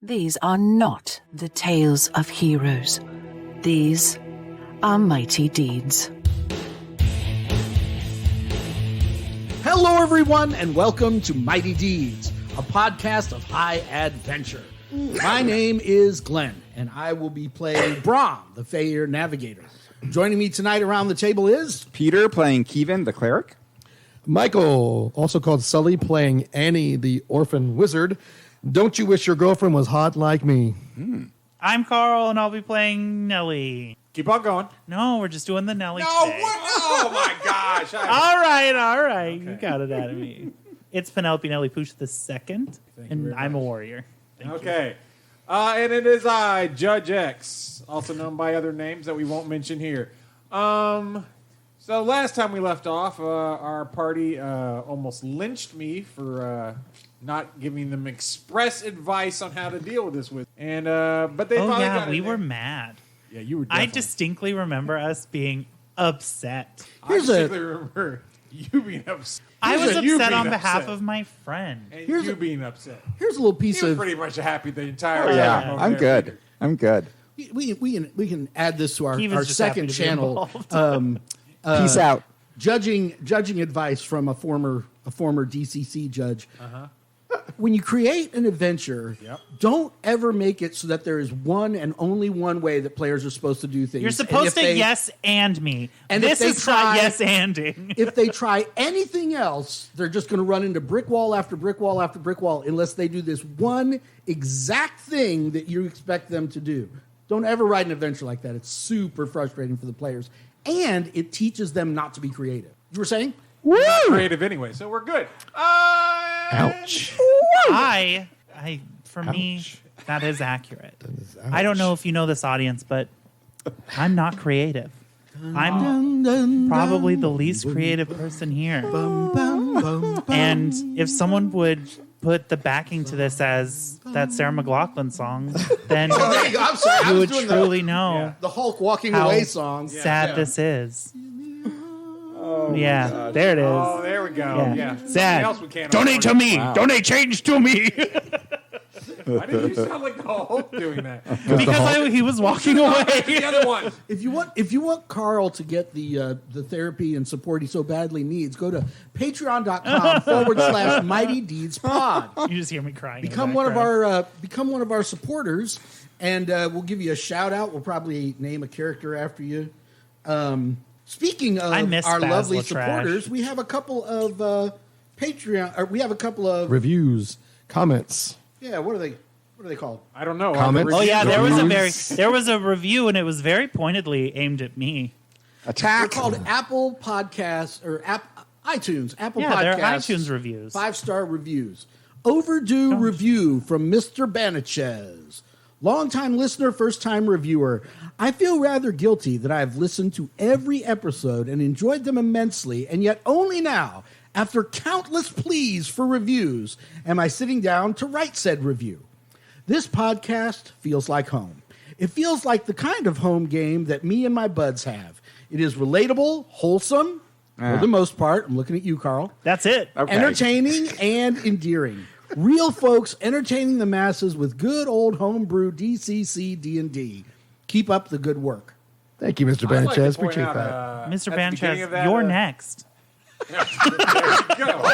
These are not the tales of heroes. These are mighty deeds. Hello, everyone, and welcome to Mighty Deeds, a podcast of high adventure. My name is Glenn, and I will be playing Brahm, the Feyir Navigator. Joining me tonight around the table is Peter playing Kevin, the cleric. Michael, also called Sully, playing Annie, the orphan wizard. Don't you wish your girlfriend was hot like me? I'm Carl, and I'll be playing Nellie. Keep on going. No, we're just doing the Nellie No, today. what? Oh, my gosh. All right. Okay. You got it out of me. It's Penelope Nellie Pooch the second, and I'm a warrior. Thank you. And it is I, Judge X, also known by other names that we won't mention here. So last time we left off, our party almost lynched me for not giving them express advice on how to deal with this. And but they finally got it. We were mad. Yeah, you were. I Definitely. distinctly remember us being upset. I distinctly remember you being upset. I was You upset being on behalf upset. of my friend. And Here's you a- being upset. here's a little piece You were of. pretty much happy the entire time. Yeah, over I'm there. good. I'm good. We can add this to He was our just happy second to be channel. involved. Peace out. Judging advice from a former DCC judge. When you create an adventure, don't ever make it so that there is one and only one way that players are supposed to do things. You're And supposed if to they- yes and me. And if this they is not try- yes anding. If they try anything else, they're just going to run into brick wall after brick wall after brick wall unless they do this one exact thing that you expect them to do. Don't ever write an adventure like that. It's super frustrating for the players. And it teaches them not to be creative. You were saying? We're not creative anyway, so we're good. Ouch. For me, that is accurate. I don't know if you know this audience, but I'm not creative. I'm probably the least creative person here. And if someone would put the backing to this as that Sarah McLachlan song, then There you go. I'm sorry. I you was would doing truly know the Hulk walking how away song. sad this is. Oh, Yeah, gosh. there it is. Oh, there we go. Yeah. Sad. Something else we can't Donate to afford. me. Donate change to me. Why did you sound like the Hulk doing that? Because he was walking away. The other one. If you want Carl to get the therapy and support he so badly needs, go to patreon.com/Mighty Deeds Pod. You just hear me crying. in the Become one of background. our supporters, and we'll give you a shout out. We'll probably name a character after you. Speaking of I miss our Baz lovely Latrash. supporters, we have a couple of Patreon. Or we have a couple of Reviews, comments. What are they called? I don't know. Comments? Oh yeah, there Reviews. was a review and it was very pointedly aimed at me. They're Attack. called Apple Podcasts or iTunes. Apple Yeah, they're Podcasts. iTunes reviews. 5-star reviews. Overdue review from Mr. Banichez. Longtime listener, first-time reviewer. I feel rather guilty that I have listened to every episode and enjoyed them immensely, and yet only now, after countless pleas for reviews, am I sitting down to write said review. This podcast feels like home. It feels like the kind of home game that me and my buds have. It is relatable, wholesome, for the most part. I'm looking at you, Carl. That's it. Okay. Entertaining and endearing. Real folks entertaining the masses with good old homebrew DCC D&D. Keep up the good work. Thank you, Mr. I'd like to Banichez. point Appreciate out, that. Mr. at the beginning of Banchez, that, you're next. There you go.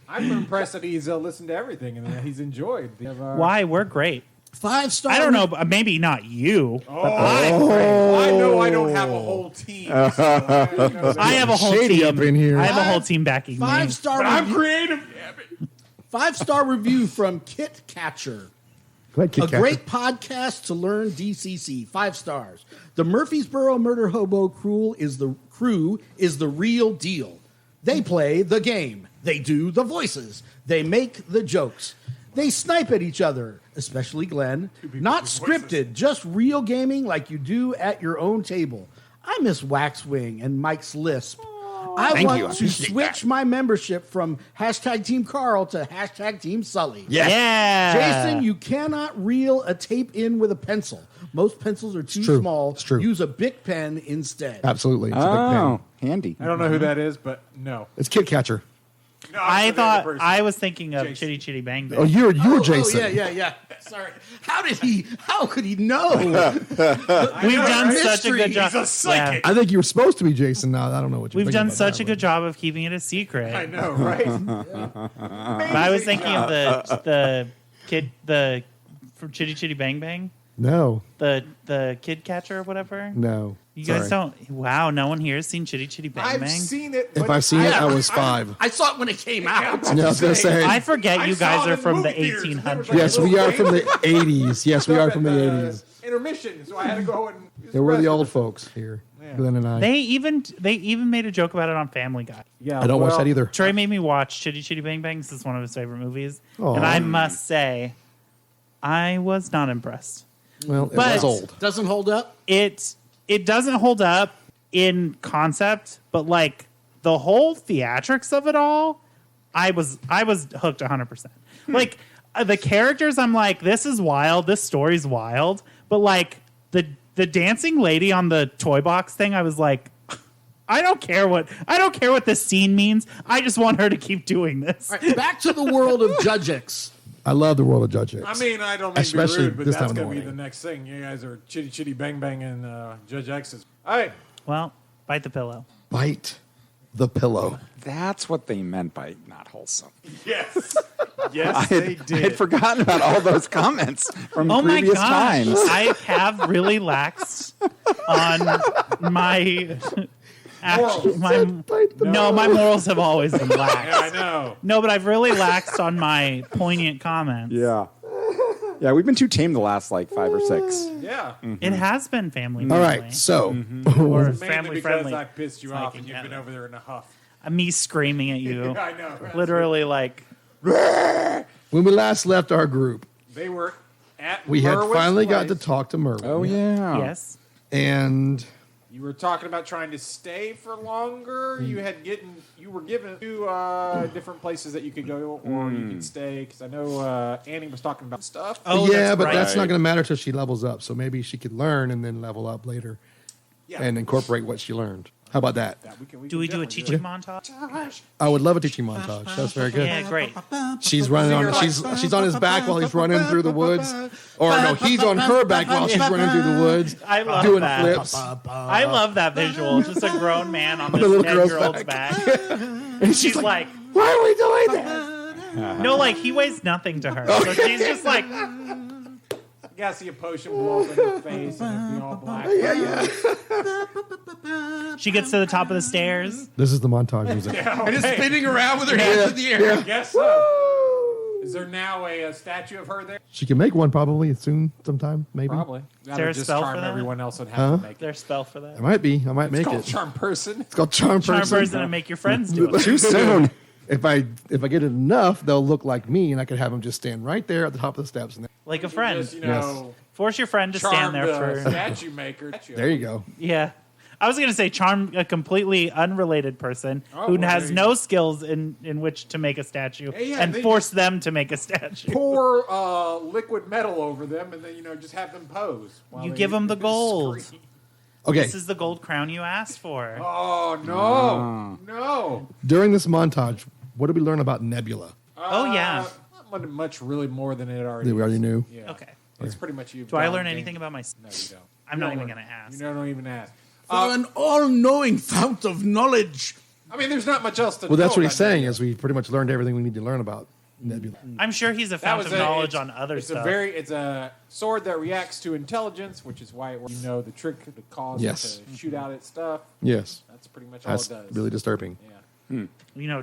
I'm impressed that he's listened to everything and that he's enjoyed. Why? We're great. 5-star. I don't know, but maybe not you. But I'm Well, great. I know I don't have a whole team. So I have a whole Shady team up in here. I have a whole team backing me. 5-star but I'm review. creative. Damn it. 5-star review from Kit Catcher. Go ahead, Kit A Kat. great podcast to learn DCC. 5 stars. The Murfreesboro Murder Hobo crew is the real deal. They play the game. They do the voices. They make the jokes. They snipe at each other, especially Glenn. Not scripted, just real gaming like you do at your own table. I miss Waxwing and Mike's lisp. I Thank want you. I to appreciate switch my membership from hashtag Team Carl to hashtag Team Sully. Yeah. Jason, you cannot reel a tape in with a pencil. Most pencils are too true. small. It's true. Use a Bic pen instead. Absolutely. It's a big Oh, pen. handy. I don't know who that is, but no. It's Kit Catcher. No, I I'm the other thought person. I was thinking of Jason. Chitty Chitty Bang Bang. Oh, you were Jason. yeah. Sorry. How could he know? We've done such a good job. He's a psychic. I think you were supposed to be Jason. Now I don't know what you're We've thinking done about such that a good one. job of keeping it a secret. I know, right? But I was thinking of the kid, the from Chitty Chitty Bang Bang, No, the kid catcher or whatever. no. You guys Sorry. don't. Wow, no one here has seen Chitty Chitty Bang I've Bang. seen it. If but I've seen it, I was 5. I saw it when it came out. Yeah, I was gonna say. I forget you saw guys it are in from the movie theaters. There was 1800s. like Yes, we are from the 80s. Yes, we are from the 80s. Intermission, so I had to go and. There were the old folks here, Glenn and I. They even made a joke about it on Family Guy. Yeah, I don't watch that either. Trey made me watch Chitty Chitty Bang Bang. This is one of his favorite movies, Aw. and I must say, I was not impressed. Well, it But- was old. Doesn't hold up. It doesn't hold up in concept, but like the whole theatrics of it all, I was hooked 100%. Like the characters, I'm like, this is wild. This story's wild. But like the dancing lady on the toy box thing, I was like, I don't care what this scene means. I just want her to keep doing this. All right, back to the world of Judge X. I love the world of Judge X. I mean, I don't mean to Especially be rude, but this that's time of going to be morning. the next thing. You guys are Chitty Chitty Bang Bang and Judge X's. All right. Well, bite the pillow. Bite the pillow. That's what they meant by not wholesome. Yes. I Yes, they had did. forgotten about all those comments from Oh my previous gosh, times. I have really laxed on my. My morals have always been lax. Yeah, I know. No, but I've really laxed on my poignant comments. Yeah. Yeah, we've been too tame the last like 5 or 6. Yeah. It has been family All friendly. right, so Or Mainly family because friendly. I pissed you off and you've Psychic been over there in a huff. Me screaming at you. I know. Right? Literally, like, when we last left our group, They were at we had Merwin's finally got to place. talk to Merwin. Oh yeah. yes. And You were talking about trying to stay for longer. You were given 2 different places that you could go or you could stay. Because I know Annie was talking about stuff. Oh, yeah, but right. that's not going to matter till she levels up. So maybe she could learn and then level up later Yeah. and incorporate what she learned. How about that? Do we do a definitely teaching montage? I would love a teaching montage. That's very good. Yeah, great. She's running on. She's on his back while he's running through the woods, or no, he's on her back while she's running through the woods, I love doing that. flips. I love that visual. Just a grown man on the this little 10-year-old's girl's back. And She's like, "Why are we doing that?" no, like he weighs nothing to her. So she's just like, You gotta see a potion blow up in her face and it'd be all black. she gets to the top of the stairs. This is the montage music. And it's spinning around with her hands in the air. I guess so. Is there now a statue of her there? She can make one probably soon, sometime, maybe. Probably. there a That'll just spell for charm that? everyone else would have to make it. There's spell for that. It might be. I might It's make called it. charm person. It's called charm Charm person. person and make your friends do it. Too soon. If I get it enough, they'll look like me, and I could have them just stand right there at the top of the steps. And Like a friend. Just, you know, Force your friend to charm stand there the for. statue maker. there you go. Yeah. I was going to say charm a completely unrelated person Oh, who well, has there you no skills in which to make a statue Yeah, and they force them to make a statue. Pour liquid metal over them and then, just have them pose. while You they give them the gold. scream. Okay. This is the gold crown you asked for. Oh, no. No. During this montage, what did we learn about Nebula? Oh, yeah. Not much really more than it already That we already knew. Yeah. Okay. It's pretty much you. Do I learn anything about my... No, you don't. I'm not even going to ask. You don't even ask. For an all-knowing fount of knowledge. I mean, there's not much else to Well, that's know what he's about saying. Nebula. Is we pretty much learned everything we need to learn about Nebula. I'm sure he's a That fount was of knowledge it's- on other it's stuff. It's a sword that reacts to intelligence, which is why the trick to cause Yes. it to shoot out its stuff. Yes, That's pretty much all that's it does. really disturbing. Yeah.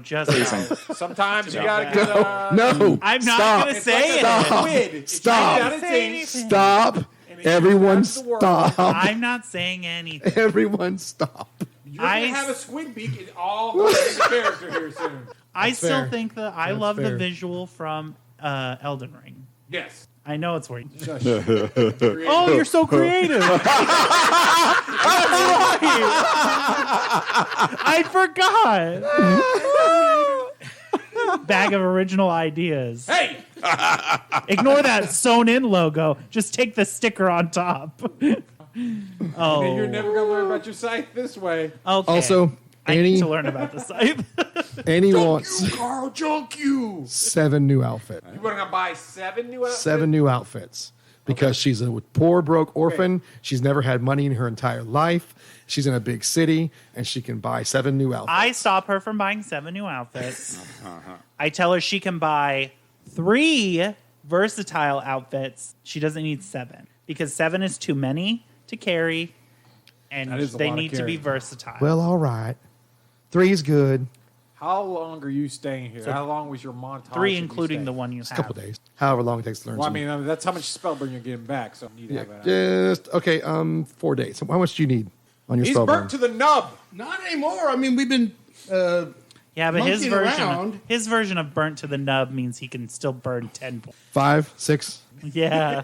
Just how. Sometimes you About gotta that. get No, I'm not Stop. going to It's say like it. a squid. It Stop. shoots out its Say ink, anything. Stop! and it Everyone, grabs the world. stop! I'm not saying anything. Everyone, stop! You're gonna I have a s- squid beak in all the character here soon. I That's still fair. think that I That's love fair. the visual from Elden Ring. Yes. I know it's where you... Shush. Oh, you're so creative. That's right. I forgot. Bag of original ideas. Hey, Ignore that sewn in logo. Just take the sticker on top. Oh. you're never gonna learn about your scythe this way. Okay. Also, I need to learn about the scythe. Annie wants Carl, junk you. 7 new outfits. You want to buy 7 new outfits? 7 new outfits. Because she's a poor, broke orphan. She's never had money in her entire life. She's in a big city, and she can buy 7 new outfits. I stop her from buying 7 new outfits. I tell her she can buy 3 versatile outfits. She doesn't need 7 because 7 is too many to carry, and they need to be versatile. Well, all right. 3's good. How long are you staying here? How long was your montage? 3 including the one you have. A couple days. However long it takes to learn. Well, I mean, that's how much spell burn you're getting back. So you need to have that. Just okay. 4 days. So how much do you need on your He's spell burn? burnt to the nub. Not anymore. I mean, we've been. Yeah, but his monkeying version of burnt to the nub means he can still burn 10 points. 5, 6, Yeah.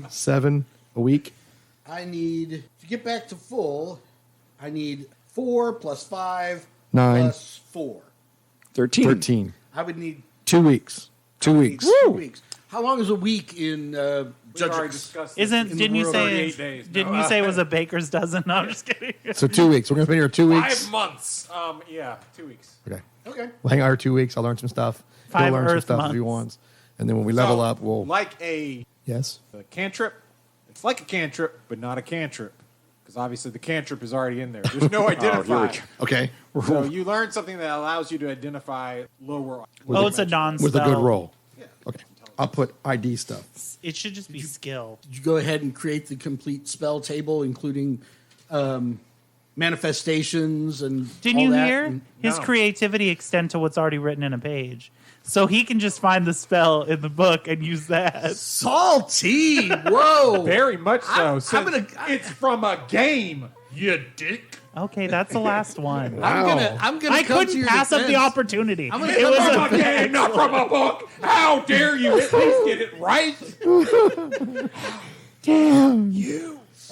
7 a week. I need to get back to full. I need 4 plus 5 9. plus 4. 13. I would need 2 weeks. 2 weeks. 2 weeks. How long is a week in We already Judge? discussed this. Didn't you say 38 days. didn't you say it was a baker's dozen? No, I'm just kidding. So 2 weeks. We're gonna spend here 2 weeks. 5 months. Yeah, 2 weeks. Okay. Okay. We'll hang out here 2 weeks. I'll learn some stuff. 5 He'll learn some Earth stuff if months. he wants. And then when we level So, up, we'll like a yes. cantrip. It's like a cantrip, but not a cantrip. Because obviously the cantrip is already in there. There's no identifier. Okay. So you learn something that allows you to identify lower. Oh, it's a non-spell. With a good roll. Okay. I'll put ID stuff. It should just be skill. Did you go ahead and create the complete spell table, including manifestations and Didn't all you that? hear? And- His No. creativity extend to what's already written in a page. So he can just find the spell in the book and use that. Salty! Whoa! Very much so. I'm since gonna- it's from a game, you dick. Okay, that's the last one. I'm gonna I come to couldn't your pass up the defense. opportunity. I'm gonna It come was From a a game, not from a book. How dare you at least get it right?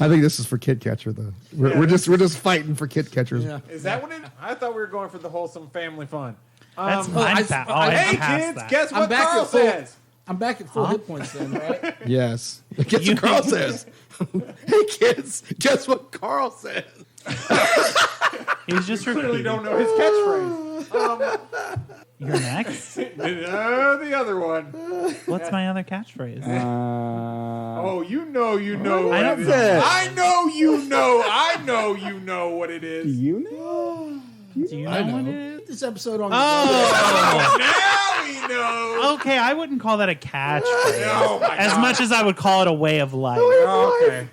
I think this is for Kid Catcher though. We're just fighting for Kid Catchers. Yeah. Is that what it is? I thought we were going for the wholesome family fun. That's I- mine. Hey, kids, guess I'm what back Carl at full- says? I'm back at full hit points then, right? Yes. Guess what Carl says. Hey kids, guess what Carl says. He's just Clearly repeating. don't know his catchphrase. You're next. The other one. What's my other catchphrase? Oh, you know. I don't what it is. know. I know you know what it is. You know? Do you know I what know. it is? Get this episode on. Oh, now he knows. Okay, I wouldn't call that a catchphrase. Oh my As God. much as I would call it a way of life. Okay.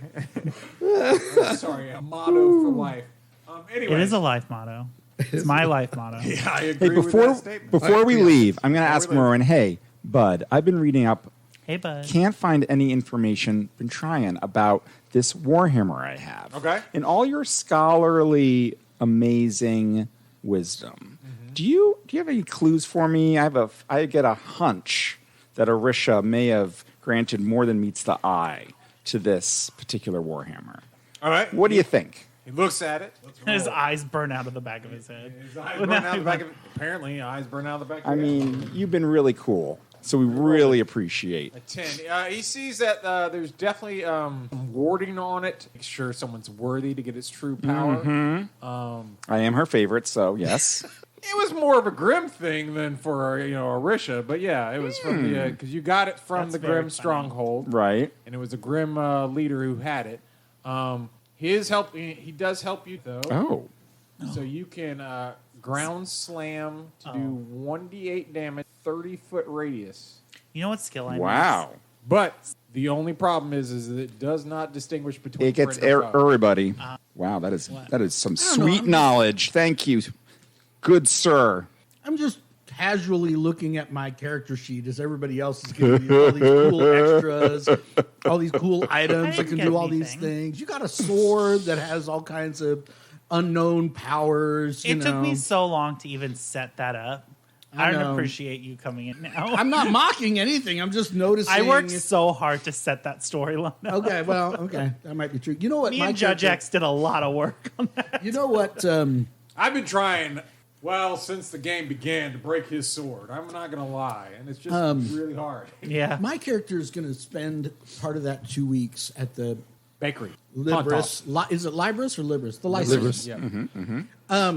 Sorry, a motto for life. Anyway, It is a life motto. It's my life motto. Yeah, I agree Hey, with that statement. before we leave, I'm going to ask we leave. Merwin, hey, bud, I've been reading up, Hey, bud. can't find any information, been trying about this Warhammer I have. Okay. In all your scholarly, amazing wisdom, do you have any clues for me? I get a hunch that Arisha may have granted more than meets the eye to this particular Warhammer. All right. What do you think? He looks at it. His eyes burn out of the back of his head. His eyes burn out the back of. Apparently, eyes burn out the back. I Of his head. mean, you've been really cool, so we really appreciate. 10. He sees that there's definitely warding on it. Make sure someone's worthy to get its true power. I am her favorite, so yes. It was more of a Grim thing than for Arisha, but yeah, it was from the because you got it from That's the very Grim funny. stronghold, Right. and it was a Grim leader who had it. His help, he does help you though. Oh. So you can ground slam to do 1d8 damage, 30-foot radius. You know what skill I Wow. But the only problem is that it does not distinguish between. It gets friend and foe. everybody. Wow, that is some know, sweet I'm- knowledge. Thank you, good sir. I'm just casually looking at my character sheet as everybody else is giving me all these cool extras, all these cool items that didn't can get do all these anything. things. You got a sword that has all kinds of unknown powers. It took me so long to even set that up. I I don't know. appreciate you coming in now. I'm not mocking anything. I'm just noticing. I worked so hard to set that storyline up. Okay, well, okay, that might be true. You know what? Me and Judge X did a lot of work on that. You know what? I've been trying, well, since the game began to break his sword. I'm not going to lie. And it's just really hard. Yeah. My character is going to spend part of that 2 weeks at the Bakery. Libris. Is it Libris or Libris? The license. Libris. Yeah.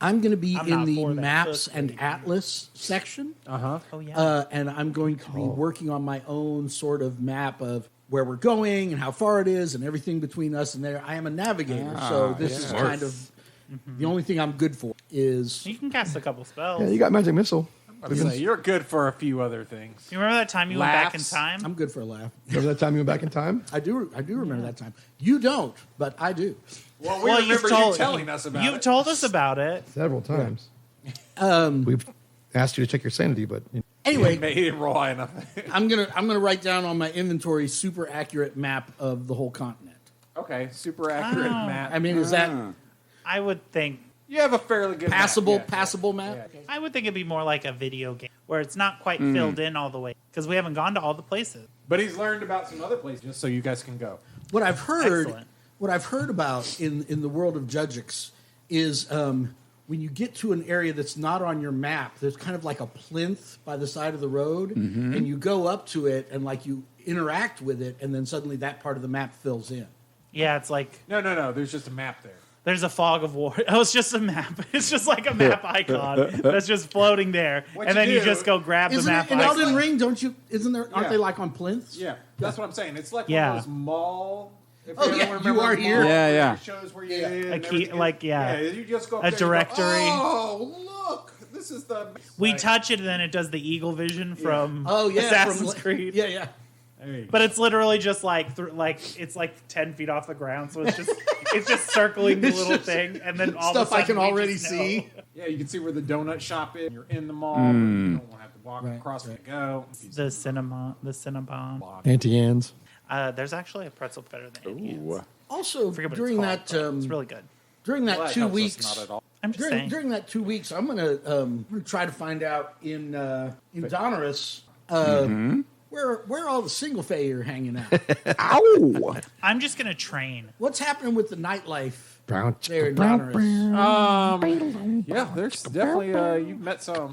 I'm going to be I'm in not the for that maps cook and baby. atlas section. Uh-huh. Oh, yeah. And I'm going to be working on my own sort of map of where we're going and how far it is and everything between us and there. I am a navigator, so this is kind of the only thing I'm good for is You can cast a couple spells. Yeah, you got magic missile. I was gonna say, you're good for a few other things. You remember that time you went back in Laughs. time? I'm good for a laugh. Remember that time you went back in time? I do remember that time. You don't, but I do. Well, Well, remember you telling us about You've it. told us about it. Several times. We've asked you to check your sanity, but Anyway, He didn't roll high enough. I'm gonna write down on my inventory super accurate map of the whole continent. Okay, super accurate map. I mean, is that I would think you have a fairly good passable map. passable map? Yeah. I would think it'd be more like a video game where it's not quite filled in all the way because we haven't gone to all the places. But he's learned about some other places just so you guys can go. What I've heard, Excellent. what I've heard about in the world of Judgix is when you get to an area that's not on your map, there's kind of like a plinth by the side of the road, and you go up to it and like you interact with it, and then suddenly that part of the map fills in. Yeah, it's like No. There's just a map there. there's a fog of war. Oh, it's just a map. It's just like a map icon that's just floating there, What and you then you do- just go grab the Isn't map it in icon. Elden Ring? Don't you? Isn't there? Aren't Yeah. they like on plinths? Yeah, that's what I'm saying. It's like Yeah. one of those mall. If Oh, anyone yeah, you remembers are mall, here. where Yeah. it shows where you Yeah. live A and key- everything. like, yeah. You just go up A there and you go, directory. oh, look, this is the. We Like, touch it, and then it does the eagle vision from Oh yeah, Assassin's from, Creed. Yeah. there you go. But it's literally just like it's like 10 feet off the ground, so it's just circling the It's little just thing, and then all stuff of a I sudden can we already just know. see. Yeah, you can see where the donut shop is. You're in the mall. But you don't want to have to walk Right, across right. and go. The Cinnabon. Auntie Anne's. There's actually a pretzel better than Indians. Also, Forget what during it's that called, but it's really good. during that Well, that 2 helps us weeks, not at all. I'm just saying. during that 2 weeks, I'm gonna try to find out in Donnerus where all the single fae are hanging out. Ow! I'm just gonna train. What's happening with the nightlife Brown, there in brown, Donnerus? Yeah, there's definitely, you've met some.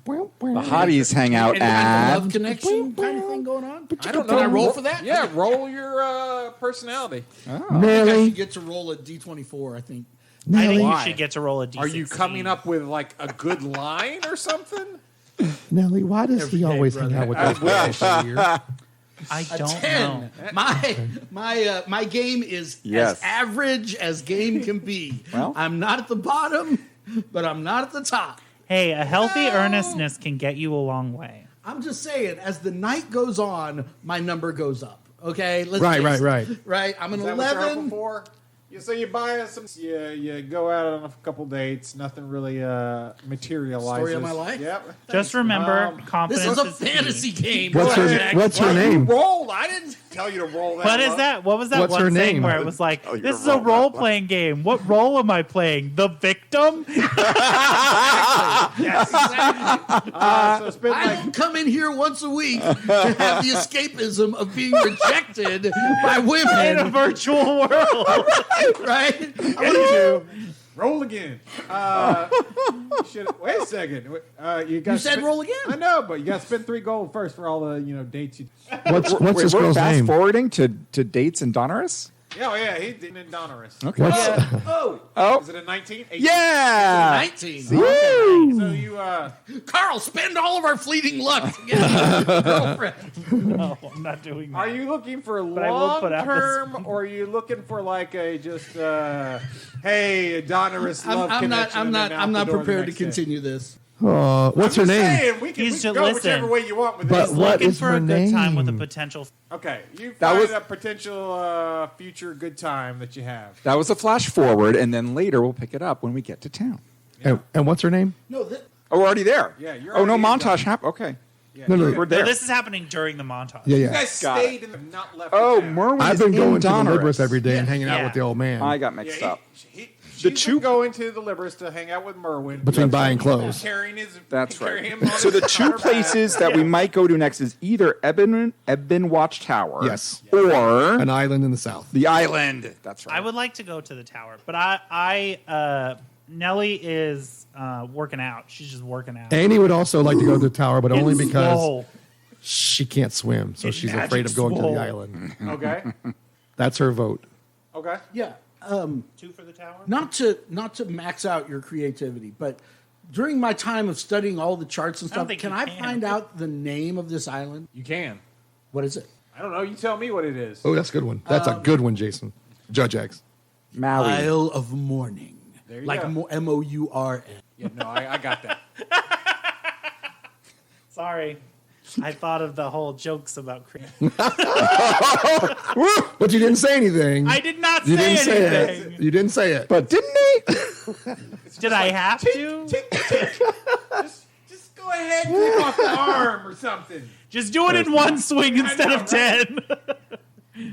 The hotties hang out Any kind of at. love connection kind of thing going on? I don't Can know. I roll for that? Yeah, roll your personality. I think I Nelly, should get to roll a d24. I think. I think Why? you should get to roll a D16. Are you coming up with like a good line or something? Nelly, why does Every he day, always brother. hang out with those guys every year? I A don't 10. know. My game is Yes. as average as game can be. Well. I'm not at the bottom, but I'm not at the top. Hey, a healthy earnestness can get you a long way. I'm just saying, as the night goes on, my number goes up. Okay, Let's Right, face right, it. right. Right, I'm an Is that what you're hoping 11. for? So you buy us some. You go out on a couple dates. Nothing really materializes. Story of my life? Yep. Just remember, This confidence This is a key. fantasy game. What's Go her- ahead, what's her Jack. You name? rolled. I didn't tell you to roll that. What is low. that? What was that What's one her thing name? where it was like, you're this is a wrong. role-playing game. What role am I playing? The victim? Yes, exactly. So it's been I like don't come in here once a week to have the escapism of being rejected by In a women, virtual world. right? roll again. Wait a second. You said roll again. I know, but you got to spend 3 gold first for all the dates you. What's Wait, this we're girl's fast name? forwarding to dates in Donnerus? Yeah, he did in Donnerus. Okay. Oh, Oh, Is it a 19? 18? yeah. 19. Woo! So you Carl, spend all of our fleeting luck to get a girlfriend. No, I'm not doing that. are you looking for I will long put out this- term, or are you looking for like a just hey Donnerus love I'm not. connection? I'm and not. then I'm out not the door the prepared to next day? continue this. What's her I'm just name? saying, we can He's go just- whichever listen. way you want with But this. what Looking is for her a good time with a name? potential. Okay, you That find was- a potential future good time that you have. That was a flash forward, and then later we'll pick it up when we get to town. And what's her name? No, Oh, we're already there. Yeah, you're Oh, no already in montage happened. Okay. Yeah, No, no, you We're there. No, this is happening during the montage. Yeah, You yeah. guys Got stayed and not left. Oh, the town. Merwin I've is been in going to the Donnerus. Liberus every day and hanging out Yeah. with the old man. I got mixed up. The two going to the Libris to hang out with Merwin Between buying clothes. Carrying his. That's carrying right. him on So the his two counter places that we might go to next is either Ebon Watchtower, Yes. or An island in the south. the island. That's right. I would like to go to the tower, but Nellie is working out. She's just working out. Annie would also like to go to the tower, but only Getting because swole. she can't swim, so Getting she's magic afraid of going to swole. the island. Okay. That's her vote. Okay. yeah. Two for the tower? not to max out your creativity, but during my time of studying all the charts and I don't stuff, think can you I can. find out the name of this island? You can. What is it? I don't know. You tell me what it is. Oh, that's a good one. That's a good one, Jason. Judge X. Maui. Isle of Morning. There you like go. Mourn. Yeah, no, I got that. Sorry. I thought of the whole jokes about creativity. But you didn't say anything. I did not You say didn't say anything. it. You didn't say it. But didn't he? Did I have to? Tick, tick. Just go ahead and take off the arm or something. Just do it in one swing instead know, of 10.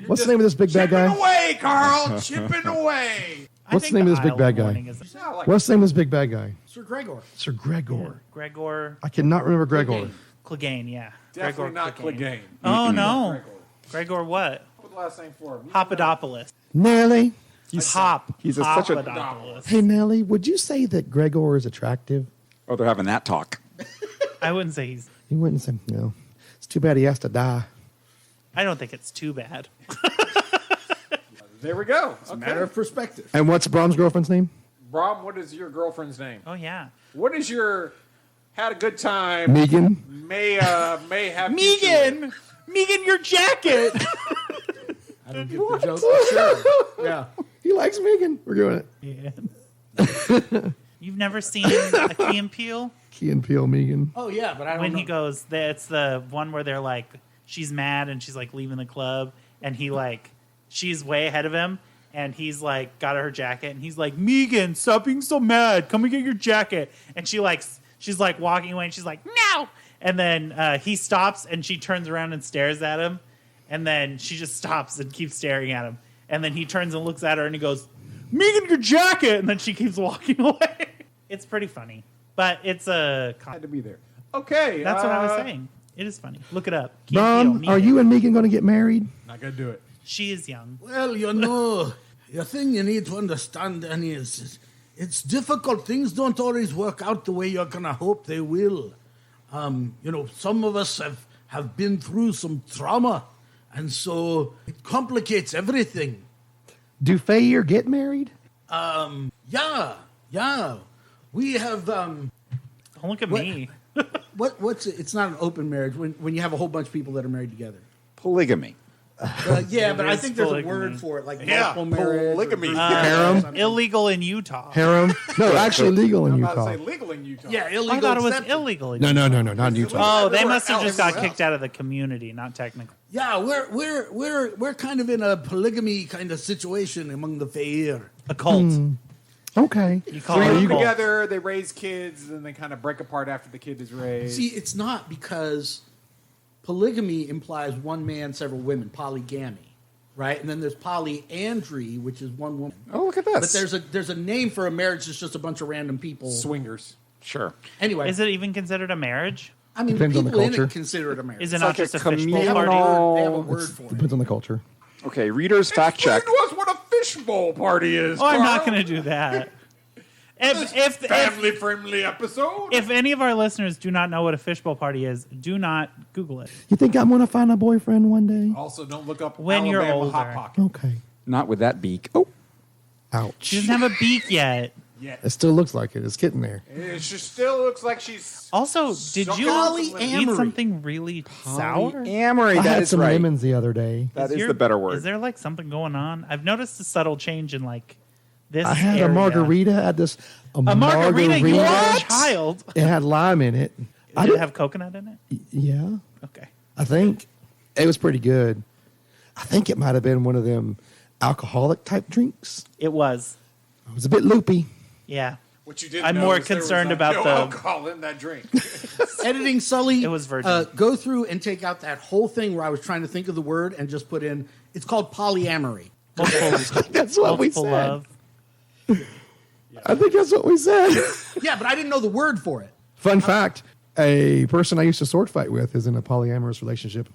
What's the name of this big bad Chipping guy? away, Carl. Chipping away. What's the name of this big bad guy? Sound like What's the name of this big bad guy? Sir Gregor. Sir Gregor. Gregor I cannot remember Gregor. Clegane, yeah. definitely Gregor not Clegane. Oh, no. Gregor. Gregor what? What's the last name for him? Papadopoulos. Nelly. He's Hop. He's such a. Papadopoulos. Hey, Nelly, would you say that Gregor is attractive? Oh, they're having that talk. I wouldn't say he's... He wouldn't say, no. It's too bad he has to die. I don't think it's too bad. There we go. It's a Okay. matter of perspective. And what's Brahms' girlfriend's name? Brom, what is your girlfriend's name? Oh, yeah. What is your had a good time? Megan. May have future with? Megan! Megan, your jacket! I don't get the joke. but Sure. Yeah. He likes Megan. We're doing it. You've never seen a Key and Peele? Key and Peele Megan. Oh yeah, but I don't When know. he goes, it's the one where they're like, she's mad and she's like leaving the club, and he like, she's way ahead of him, and he's like got her jacket, and he's like, Megan, stop being so mad. Come and get your jacket. And she's like walking away, and she's like, no. And then he stops, and she turns around and stares at him, and then she just stops and keeps staring at him, and then he turns and looks at her, and he goes, Megan, your jacket, and then she keeps walking away. It's pretty funny, but it's a. had to be there. Okay, That's what I was saying. It is funny. Look it up. Key and Brom, Peele, are Megan. you and Megan going to get married? Not gonna do it. She is young. Well, you know, the thing you need to understand, Annie, is it's difficult. Things don't always work out the way you're going to hope they will. You know, some of us have been through some trauma, and so it complicates everything. Do Faye get married? Yeah. We have, Don't look at What? me. what's it? It's not an open marriage when you have a whole bunch of people that are married together. Polygamy. Yeah, but I is think there's a polygamy. word for it, like Yeah, multiple marriage. polygamy. Harem? Illegal in Utah. Harem? No, actually legal in I'm about to Utah. say legal in Utah. Yeah, illegal. I thought it was except- illegal. In No, Utah. not in Utah. Oh, they Everywhere must have just else. got kicked out of the community, not technically. Yeah, we're kind of in a polygamy kind of situation among the Fair. A cult. Okay. You call Three it of a them cult. together, they raise kids, then they kind of break apart after the kid is raised. See, it's not because polygamy implies one man, several women, polygamy, right? And then there's polyandry, which is one woman. Oh, look at this. But there's a name for a marriage that's just a bunch of random people. Swingers. Sure. Anyway, Is it even considered a marriage? I mean, Depends on the people in culture. it consider it a marriage. Is it It's not like just a a fishbowl communal- party? They have a word for it. Depends on the culture. Okay, readers fact check. Explain to us what a fishbowl party is. Oh, I'm not Carl. going to do that. If Family-friendly episode. if any of our listeners do not know what a fishbowl party is, do not Google it. You think I'm going to find a boyfriend one day? Also, don't look up When you're Alabama older. Hot Pocket. Okay. Not with that beak. Oh, She Ouch. doesn't have a beak yet. Yeah. It still looks like it. It's getting there. It just still looks like she's... Also, did you Polyamory. eat something really sour? Amory, I that had is some right. lemons the other day. That Is is your- the better word. Is there like something going on? I've noticed a subtle change in like this. I had area. a margarita. I had this A margarita. You were a child. It had lime in it. I Did it didn't have coconut in it? Yeah, Okay. I think it was pretty good. I think it might have been one of them alcoholic type drinks. It was. It was a bit loopy. Yeah. What you did I'm know more is there was concerned no about the- alcohol in that drink. Editing Sully. It was virgin. Go through and take out that whole thing where I was trying to think of the word and just put in. It's called polyamory. That's what we Multiple said. love. I think that's what we said. Yeah, but I didn't know the word for it. Fun fact: a person I used to sword fight with is in a polyamorous relationship.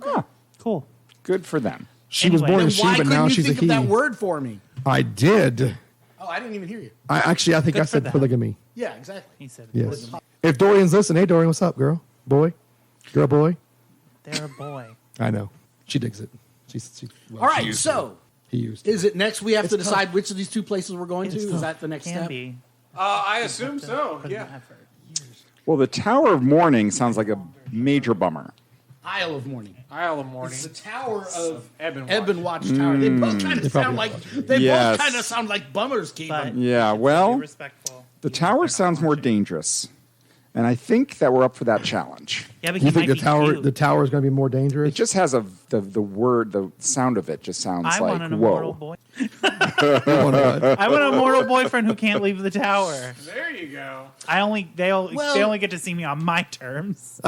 Ah, Cool. good for them. She was Anyway. born Then a she, Why but now couldn't you she's a think he. of that word for me? I did. Oh, I didn't even hear you. I think Good I for said them. polygamy. Yeah, exactly. He said, Yes. If Dorian's listening, hey Dorian, what's up, girl, boy, boy? They're a boy. I know she digs it. She All right, so He used to. Is it next we have to decide which of these two places we're going to? Is that the next Can step? be. I assume so. Put in Yeah. the effort. Well, the Tower of Mourning sounds like a major bummer. Isle of Morning. Isle of Morning. It's the Tower of Eben Watch Tower. They both kind of sound like Yes. both kind of sound like bummers, But Keegan. Yeah, be well, respectful. the Tower sounds more dangerous. And I think that we're up for that challenge. Yeah, but You he think might the be tower cute. the tower is going to be more It dangerous? just has the sound of it just sounds I like, want an immortal whoa. boy. I want to- I want an immortal boyfriend who can't leave the tower. There you go. They Well- only get to see me on my terms.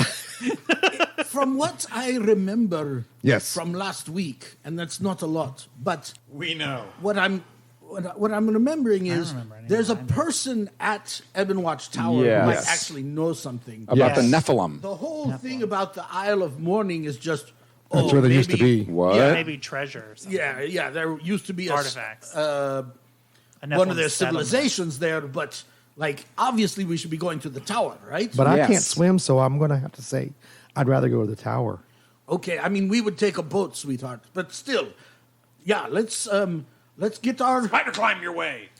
From what I remember Yes. from last week, and that's not a lot, but We know. what I'm remembering is remember any there's a of mine, but- person at Watch Tower Yes. who might Yes. actually know something. About the Yes. Nephilim. The whole thing about the Isle of Mourning is just That's where they used to maybe- be. What? Yeah. Maybe treasure or something. Yeah, there used to be Artifacts. one of their Nephilim settlement. civilizations there, but like obviously we should be going to the tower, right? But I Yes. can't swim, so I'm going to have to say I'd rather go to the tower. okay, I mean we would take a boat, sweetheart, but still, yeah, let's get our Spider climb your way.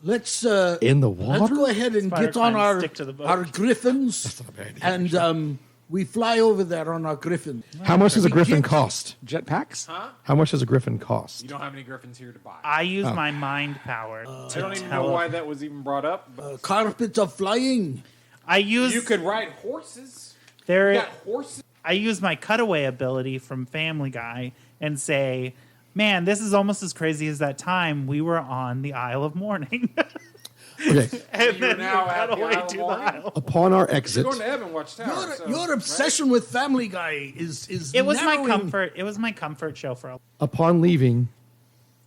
let's In the water? let's go ahead and Spider get on climb, our stick to the boat. our griffins, and we fly over there on our griffin. How much does a griffin get- cost? Jetpacks? How much does a griffin cost? You don't have any griffins here to buy. I use my mind power I to don't even know tell. why that was even brought up. But Carpet of flying. I use you could ride horses. You there. got horses. I use my cutaway ability from Family Guy and say, "Man, this is almost as crazy as that time we were on the Isle of Mourning." Okay. and You're then now we at cut the away Isle of to the Mourning? Isle. Upon our exit, You're going to Eben Watch Tower. Your obsession with Family Guy is It was my narrowing- comfort. It was my comfort show for a upon leaving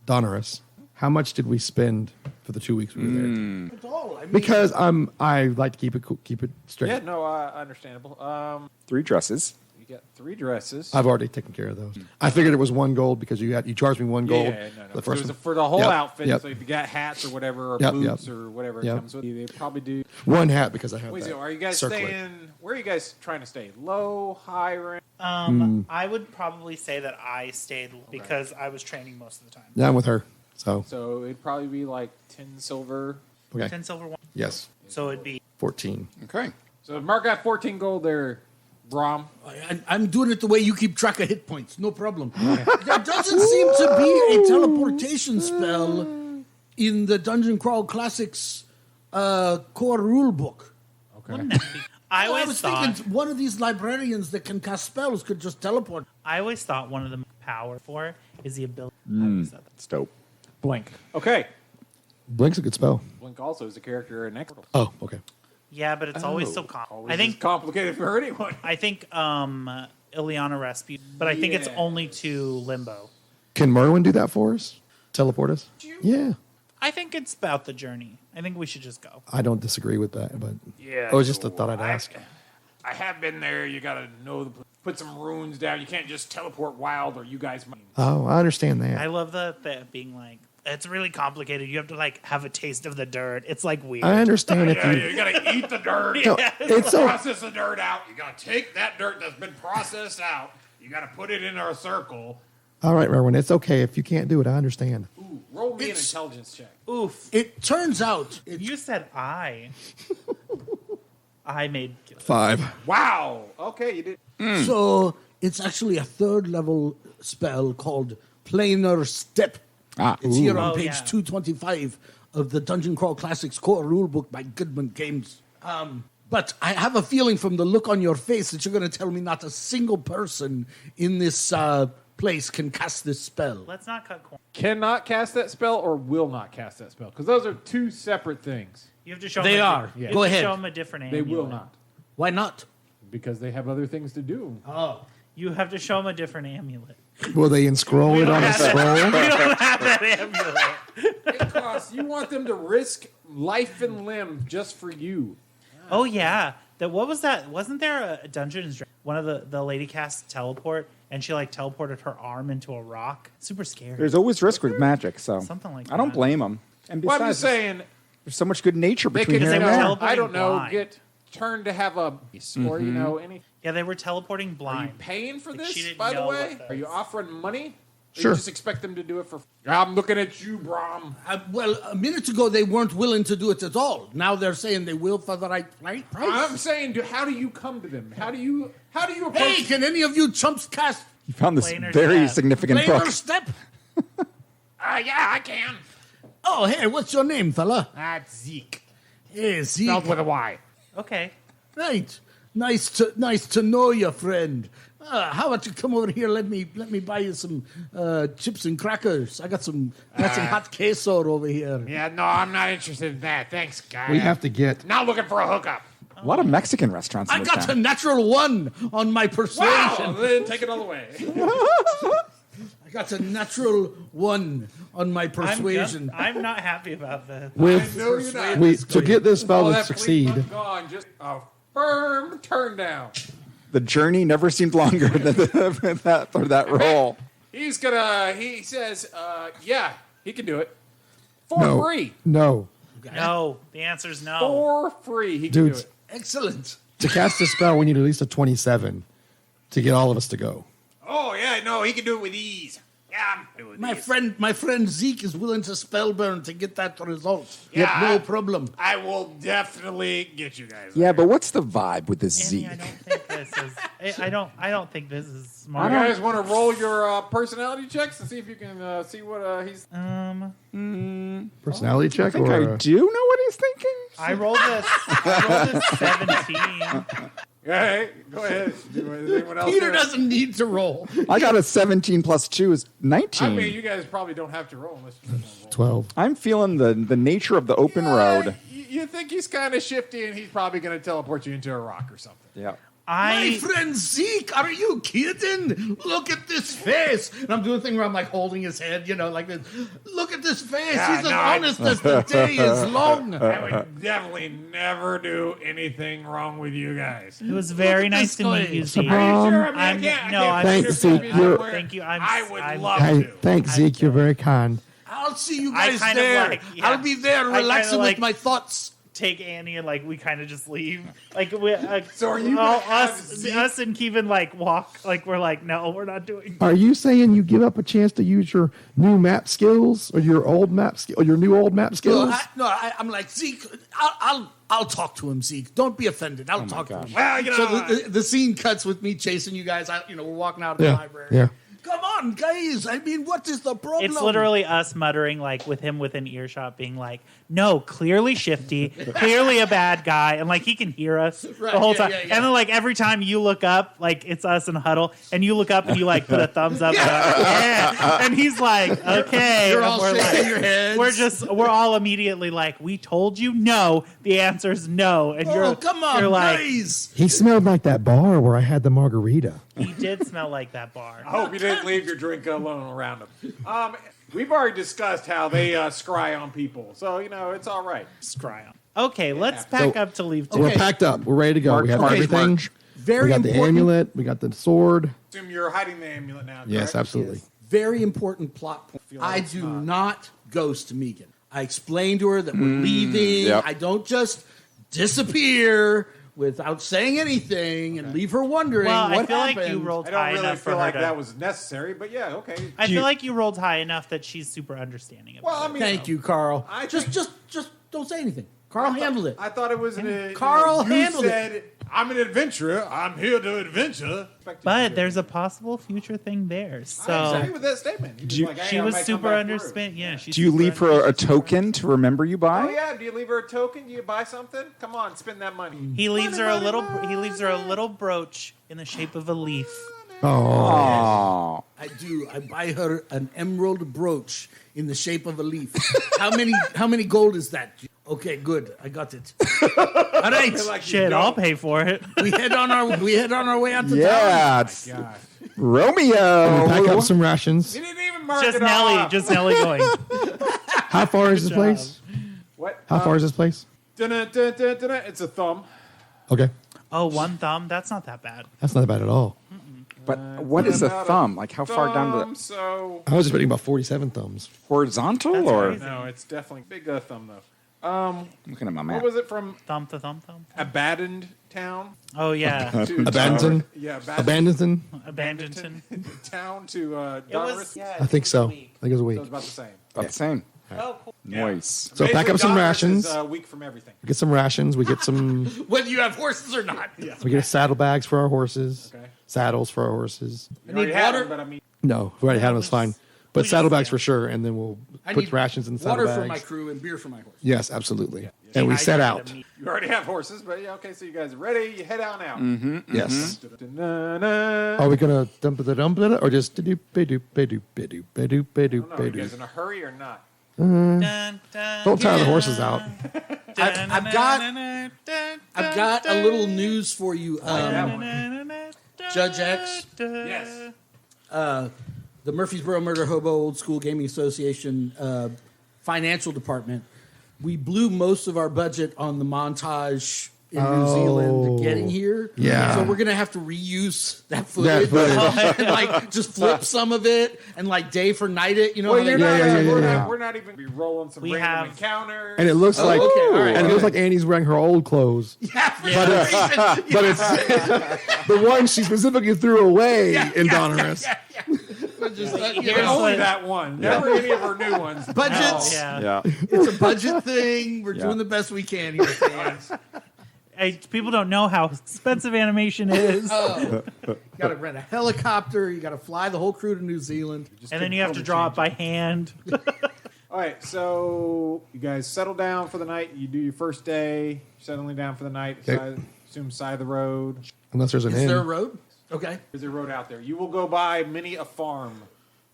Donnerus, how much did we spend for the 2 weeks we were there? At all. I mean, Because I like to keep it straight. Yeah, no, understandable. 3 dresses. You got 3 dresses. I've already taken care of those. I figured it was 1 gold because you charged me 1 gold. Yeah, no. The So first it was one. for the whole Yep, outfit. yep. So if you got hats or whatever, or Yep, boots yep. or whatever it Yep. comes with, they probably do. 1 hat because I have Wait, that. so are you guys circlet. staying? Where are you guys trying to stay? Low, high rank? I would probably say that I stayed because I was training most of the time. Yeah, I'm with her. So So it'd probably be like 10 silver. okay, 10 silver one. yes, So it'd be 14. Okay. So Mark got 14 gold there, Brom. I'm doing it the way you keep track of hit points. No problem. There doesn't seem to be a teleportation spell in the Dungeon Crawl Classics core rule book. wouldn't that be? I I always was thought thinking one of these librarians that can cast spells could just teleport. one of the power for is the ability. I always thought that. It's dope. Blink. Okay. Blink's a good spell. Blink also is a character in next. Oh, okay. Yeah, but it's always so I think complicated for anyone. I think Ileana Rescue, but I think it's Yeah. only to Limbo. Can Merwin do that for us? Teleport us? Yeah, I think it's about the journey. I think we should just go. I don't disagree with that, but Yeah. it was just a thought I'd ask. I have been there. You got to know put some runes down. You can't just teleport wild, or you guys might. Oh, I understand that. I love that being like, it's really complicated. You have to like have a taste of the dirt. It's like weird. I understand if Yeah, you. you got to eat the dirt. No, it's so. Process the dirt out. You got to take that dirt that's been processed out. You got to put it in a circle. All right, Merwin, it's okay if you can't do it. I understand. Ooh, roll me It's- an intelligence check. Oof. It turns out You said I. I made. 5. Wow. Okay, you did. so it's actually a 3rd level spell called Planar Step. Ah, It's here on Oh, page yeah. 225 of the Dungeon Crawl Classics core rulebook by Goodman Games. But I have a feeling from the look on your face that you're going to tell me not a single person in this place can cast this spell. Let's not cut corners. Cannot cast that spell or will not cast that spell because those are 2 separate things. You have to show They them are. You have Go to ahead. show them a different They amulet. will not Why not? because they have other things to do. Oh. You have to show them a different amulet. Will they inscroll it on a scroll? We don't have that amulet. It costs. You want them to risk life and limb just for you. Oh yeah. What was that? Wasn't there a Dungeons? One of the lady cast teleport, and she like teleported her arm into a rock. Super scary. There's always risk with magic, so Something like I don't that. blame them. And Well, besides, I'm just saying there's so much good nature they between could, here and they were there. teleporting I don't know, blind. get turned to have a or you know any. Yeah, they were teleporting Are you blind. paying for Like, this? she didn't By the know way, what are you offering money? Sure. You just expect them to do it for. I'm looking at you, Brom. Well, a minute ago they weren't willing to do it at all. Now they're saying they will for the right price. I'm saying, how do you come to them? How do you approach? Hey, can any of you chumps cast You found this Plainer very step. significant planar book. step? Yeah, I can. Oh, hey, what's your name, fella? That's Zeke. Hey, Zeke. Spelled with a Y. Okay. Right. Nice to know you, friend. How about you come over here? Let me buy you some chips and crackers. I got some hot queso over here. Yeah, no, I'm not interested in that. Thanks, guy. We have to get. Not looking for a hookup. A lot of Mexican restaurants in I this got a town. natural 1 on my persuasion. Wow, then take it all away. I got a natural 1 on my persuasion. I'm not happy about this. With No, you're not. to get this spell All to that succeed. police gone, just a firm turn down. The journey never seemed longer than for that role. He says, yeah, he can do it. For No, free. no. No, the answer's no. For free, he can do Dudes, it. Excellent. to cast this spell, we need at least a 27 to get all of us to go. Oh, yeah, no, he can do it with ease. Yeah, I'm doing My friend Zeke is willing to spellburn to get that result. Yeah, No problem. I will definitely get you guys. Yeah, but what's the vibe with this Annie, Zeke? I don't think this is. I don't think this is You smart. guys want to roll your personality checks to see if you can see what he's. Personality I check think or I do know what he's thinking. I rolled this 17. Hey, go ahead. Is anyone else Peter there? doesn't need to roll. I got a 17 plus 2 is 19. I mean, you guys probably don't have to roll unless you want to roll. 12. I'm feeling the nature of the open road. You think he's kind of shifty, and he's probably going to teleport you into a rock or something. Yeah. My friend Zeke, are you kidding? Look at this face. And I'm doing a thing where I'm like holding his head, like this. Look at this face. Yeah, He's as no, honest as the day is long. I would definitely never do anything wrong with you guys. It was very at nice this to meet guy. you, Zeke. Are you sure? I mean, I'm- I can't. no, I I'm- can't Thanks, picture Zeke. me You're- somewhere. Thank you. I would I'm- love Hey, to. thanks, Zeke. You're very kind. I'll see you I guys kind of there. like- yeah. I'll be there I relaxing kinda like- with my thoughts. Take Annie and we kind of just leave. So are you all, gonna have us Zeke- us and Kevin walk we're no, we're not doing. Are you saying you give up a chance to use your new map skills or your old map skill or your new old map skills? I'm like, Zeke, I'll talk to him, Zeke. Don't be offended. I'll talk to him. Well, So the scene cuts with me chasing you guys out. We're walking out of the Yeah, library. yeah. Come on, guys. I mean, what is the problem? It's literally us muttering with him within earshot, being no, clearly shifty, clearly a bad guy, and he can hear us Right, the whole yeah, time. yeah, yeah. And then every time you look up, it's us in a huddle, and you look up and you put a thumbs up, yeah. And he's okay, You're and all we're shaking your heads. we're all immediately we told you no, the answer's no, and Oh, come on, you're guys. He smelled like that bar where I had the margarita. he did smell like that bar. I hope you didn't leave your drink alone around them. We've already discussed how they scry on people, so it's all right. Scry on. Okay, let's pack up to leave. We're Okay. packed up. We're ready to go. March, we have March, everything. March. Very we got the important. amulet. We got the sword. Assume you're hiding the amulet now. Yes, correct? absolutely. Very important plot point. Feel like I it's do not. not ghost Megan. I explained to her that we're leaving. yep. I don't just disappear without saying anything and leave her wondering Well, what I feel happened. like you rolled I high don't really enough for feel her like to. that was necessary, but yeah, okay. I feel like you rolled high enough that she's super understanding of Well, I it. mean, Thank you, Carl. I just don't say anything. Carl handled it. I thought it was an. Carl you handled it. said, I'm an adventurer. I'm here to adventure. But there's a possible future thing there. I So agree with that statement. He was you- like, hey, she I was might come super back through. understand. Yeah, she's Do you super leave her a token to remember you by? Oh yeah, do you leave her a token? Do you buy something? Come on, spend that money. He leaves her a Money, little. money, He leaves her a money. little brooch in the shape of a leaf. Oh, Oh, I do. I buy her an emerald brooch in the shape of a leaf. How many gold is that? Okay, good. I got it. All right. Like you Shit, don't. I'll pay for it. we head on our way out to town. yeah, it's God. Romeo. pack up some rations. You didn't even mark Just it Nelly. off. Just Nelly going. How far is this job. place? What? How far is this place? It's a thumb. Okay, Oh, one thumb. That's not that bad. that's not bad at all. But what is a About thumb? Like how far down Thumb, the So I was expecting about 47 thumbs. horizontal That's or? crazy. no, it's definitely big thumb though. Looking at my map. What was it from? Thump the thump thump. Abandoned town. Oh yeah, Abandoned? Yeah, Abandoned? Abandoned. town to It was. Donruss. Yeah, I think so. I think it was a So week. it's about the same. About the same. Oh, cool. Nice. So pack up some Donruss rations. Is a week from everything. We get some rations. We get some. Whether you have horses or not. We get saddlebags for our horses. Okay. Saddles for our horses. You already need had water? them, but I mean, No, we already had them. It's fine. But just- saddlebags yeah. for sure, and then we'll I put need rations in the water saddlebags. for my crew and beer for my horse. Yes, absolutely. And we set out. you already have horses, but yeah, okay. So you guys are ready. You head on out. Yes. Da-da-da-da-da. Are we gonna dump it or just do I don't know, are you guys in a hurry or not? Dun, dun, Don't tire the horses out. dun, I've got a little news for you, Judge X. Yes. The Murfreesboro Murder Hobo Old School Gaming Association financial department. We blew most of our budget on the montage in New Zealand getting here. Yeah. So we're gonna have to reuse that footage and like just flip some of it and like day for night it. You know? Well, how you're they- not, we're, yeah. not, we're not even be rolling some We random have- encounters. And it looks like okay, all right, and it looks like Annie's wearing her old clothes. But it's the one she specifically threw away in Donruss. Just, Here's only what- that one. Never any of our new ones. budgets. Yeah. Yeah. It's a budget thing. We're Yeah. doing the best we can here, fans. Hey, people don't know how expensive animation is, You got to rent a helicopter. You got to fly the whole crew to New Zealand. and then you have to draw it by hand. All right, so you guys settle down for the night. You do your first day, you're settling down for the night. Okay. Assume side of the road. Unless there's an Is there a inn. road? Okay. There's a road out there. You will go by many a farm.